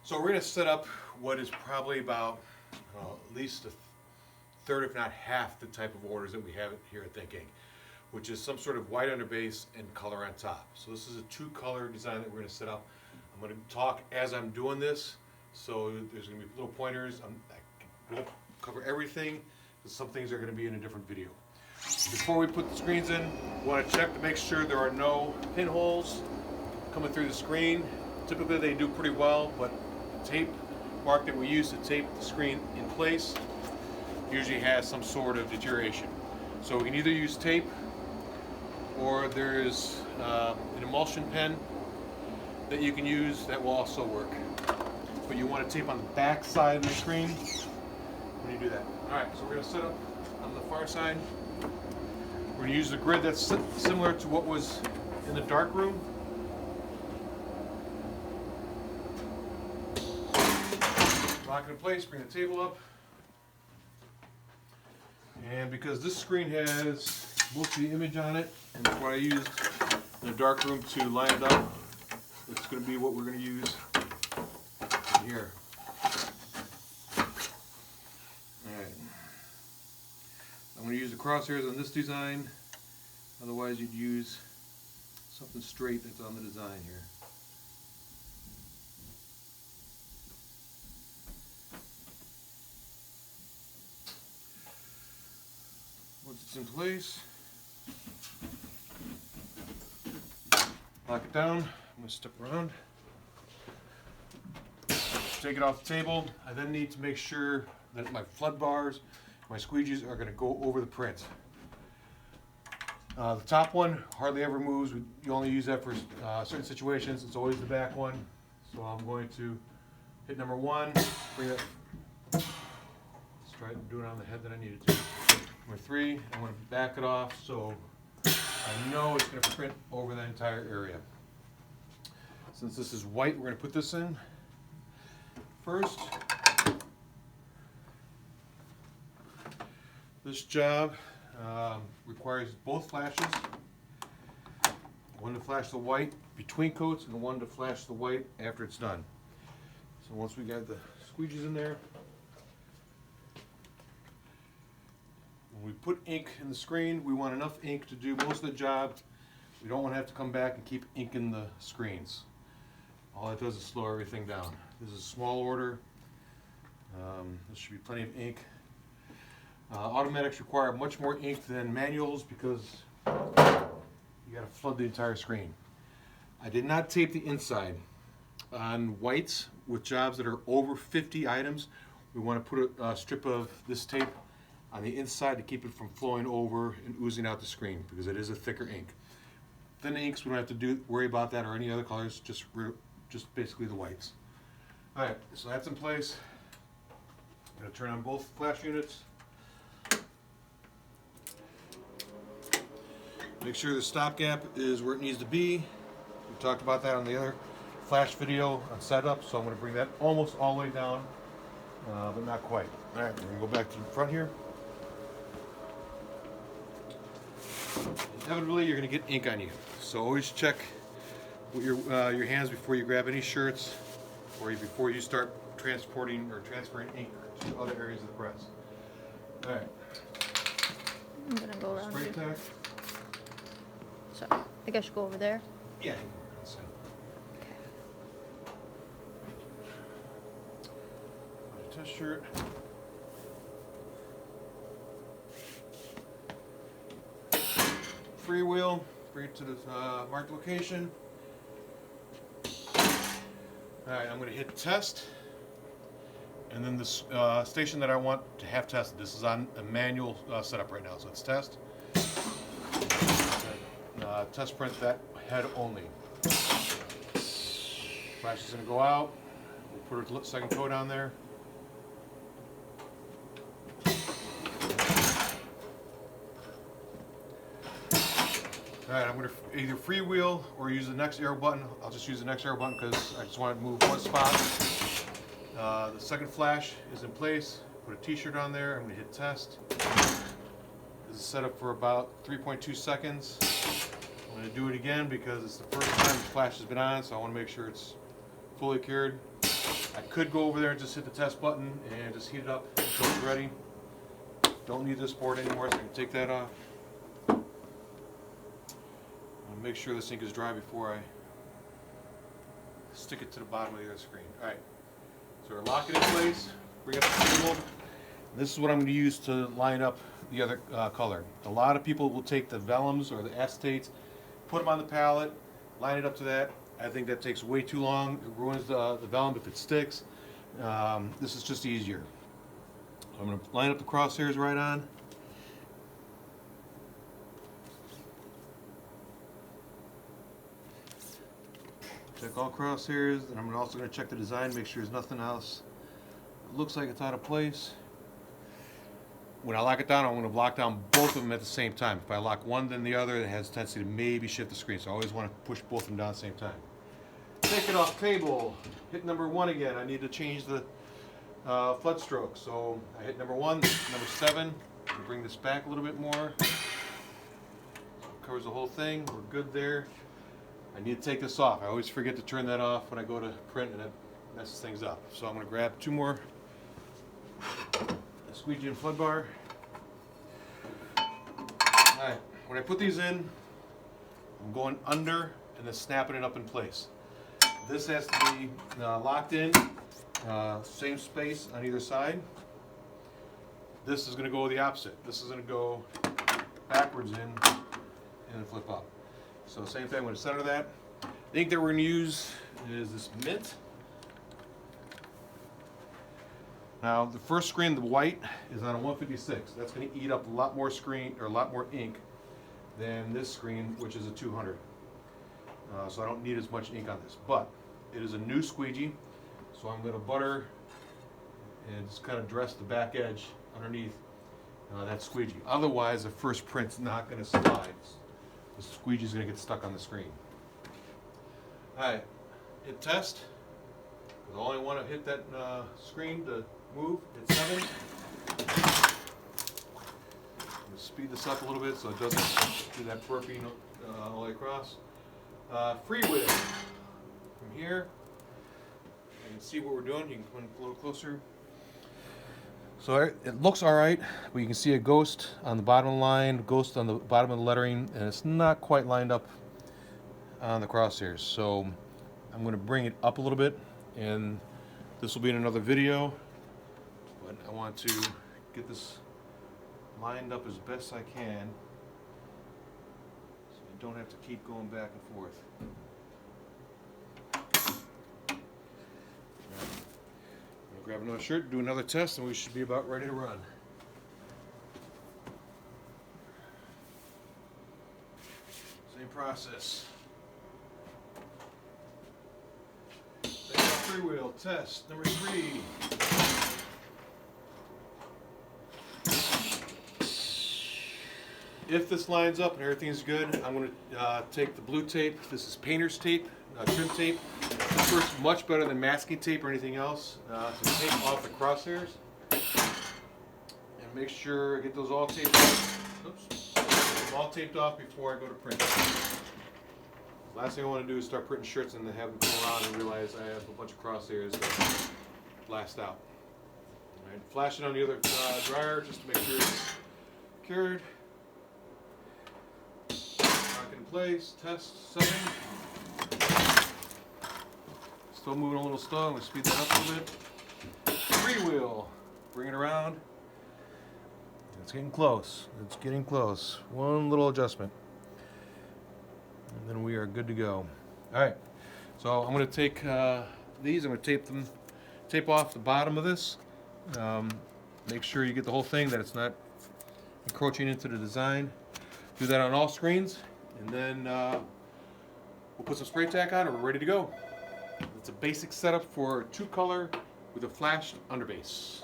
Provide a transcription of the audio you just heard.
So we're going to set up what is probably about at least a third, if not half, the type of orders that we have here at Think Ink, which is some sort of white underbase and color on top. So this is a two-color design that we're going to set up. I'm going to talk as I'm doing this, so there's going to be little pointers. I won't cover everything, because some things are going to be in a different video. Before we put the screens in, we want to check to make sure there are no pinholes coming through the screen. Typically they do pretty well, but the tape mark that we use to tape the screen in place usually has some sort of deterioration. So we can either use tape, or there's an emulsion pen that you can use that will also work. But you want to tape on the back side of the screen when you do that. Alright, so we're going to set up on the far side. We're going to use the grid that's similar to what was in the dark room. Lock it in place, bring the table up. And because this screen has most of the image on it, and that's what I used in the dark room to line it up, it's going to be what we're going to use in here. Alright. I'm going to use the crosshairs on this design, otherwise you'd use something straight that's on the design here. Once it's in place, lock it down. I'm going to step around, take it off the table. I then need to make sure that my flood bars, my squeegees are going to go over the print. The top one hardly ever moves. You only use that for certain situations. It's always the back one. So I'm going to hit number one, bring it. Let's try doing it on the head that I needed to. Number three, I'm going to back it off so I know it's going to print over the entire area. Since this is white, we're going to put this in first. This job requires both flashes. One to flash the white between coats and one to flash the white after it's done. So once we got the squeegees in there, when we put ink in the screen, we want enough ink to do most of the job. We don't want to have to come back and keep inking the screens. All that does is slow everything down. This is a small order. There should be plenty of ink. Automatics require much more ink than manuals because you got to flood the entire screen. I did not tape the inside. On whites with jobs that are over 50 items, we want to put a strip of this tape on the inside to keep it from flowing over and oozing out the screen because it is a thicker ink. Thin inks, we don't have to worry about that or any other colors, just basically the whites. Alright, so that's in place. I'm going to turn on both flash units. Make sure the stopgap is where it needs to be. We talked about that on the other flash video on setup, so I'm going to bring that almost all the way down, but not quite. Alright, we're going to go back to the front here. Inevitably, you're going to get ink on you, so always check with your hands before you grab any shirts or before you start transporting or transferring ink to other areas of the press. All right. I'm going to go around Spray you. tack. Sorry, I think I should go over there. Yeah. Okay. Test shirt. Freewheel, bring it to the marked location. Alright, I'm going to hit test, and then this station that I want to have tested. This is on a manual setup right now, so it's test. Test print that head only. Flash is going to go out. We'll put a second coat on there. Alright, I'm going to either freewheel or use the next arrow button. I'll just use the next arrow button because I just want to move one spot. The second flash is in place. Put a t-shirt on there. I'm going to hit test. This is set up for about 3.2 seconds. I'm going to do it again because it's the first time the flash has been on, so I want to make sure it's fully cured. I could go over there and just hit the test button and just heat it up until it's ready. Don't need this board anymore, so I can take that off. I'll make sure this ink is dry before I stick it to the bottom of the other screen. Alright, so we're locking it in place, bring up the table. This is what I'm going to use to line up the other color. A lot of people will take the vellums or the acetates, put them on the palette, line it up to that. I think that takes way too long. It ruins the vellum if it sticks. This is just easier. I'm going to line up the crosshairs right on. Check all crosshairs, and I'm also going to check the design, make sure there's nothing else that looks like it's out of place. When I lock it down, I'm going to lock down both of them at the same time. If I lock one, then the other, it has a tendency to maybe shift the screen. So I always want to push both of them down at the same time. Take it off table. Hit number 1 again. I need to change the flood stroke. So I hit number 1, number 7. Bring this back a little bit more. So it covers the whole thing. We're good there. I need to take this off. I always forget to turn that off when I go to print, and it messes things up. So I'm going to grab 2 more squeegee and flood bar. Alright, when I put these in, I'm going under and then snapping it up in place. This has to be locked in, same space on either side. This is going to go the opposite. This is going to go backwards in and flip up. So same thing, I'm going to center that. The ink that we're going to use is this Mint. Now the first screen, the white, is on a 156. That's going to eat up a lot more screen or a lot more ink than this screen, which is a 200. So I don't need as much ink on this. But it is a new squeegee, so I'm going to butter and just kind of dress the back edge underneath that squeegee. Otherwise, the first print's not going to slide. The squeegee's going to get stuck on the screen. Alright, hit test. I only want to hit that screen to move. Hit 7. I'm going to speed this up a little bit so it doesn't do that burping all the way across. Freewheel. From here, you can see what we're doing. You can come a little closer. So it looks alright, but you can see a ghost on the bottom of the line, ghost on the bottom of the lettering, and it's not quite lined up on the crosshairs. So I'm going to bring it up a little bit, and this will be in another video, but I want to get this lined up as best I can so I don't have to keep going back and forth. Grab another shirt, do another test, and we should be about ready to run. Same process. Freewheel test number 3. If this lines up and everything's good, I'm going to take the blue tape. This is painter's tape, trim tape. This works much better than masking tape or anything else. So tape off the crosshairs and make sure I get those all taped off. Oops, all taped off before I go to print. Last thing I want to do is start printing shirts and then have them come around and realize I have a bunch of crosshairs that blast out. All right, flash it on the other dryer just to make sure it's cured. Lock it in place. Test 7. Still moving a little slow. I'm going to speed that up a little bit. Freewheel. Bring it around. It's getting close. It's getting close. One little adjustment. And then we are good to go. Alright. So I'm going to take these. I'm going to tape off the bottom of this. Make sure you get the whole thing, that it's not encroaching into the design. Do that on all screens. And then we'll put some spray tack on and we're ready to go. It's a basic setup for 2-color with a flashed underbase.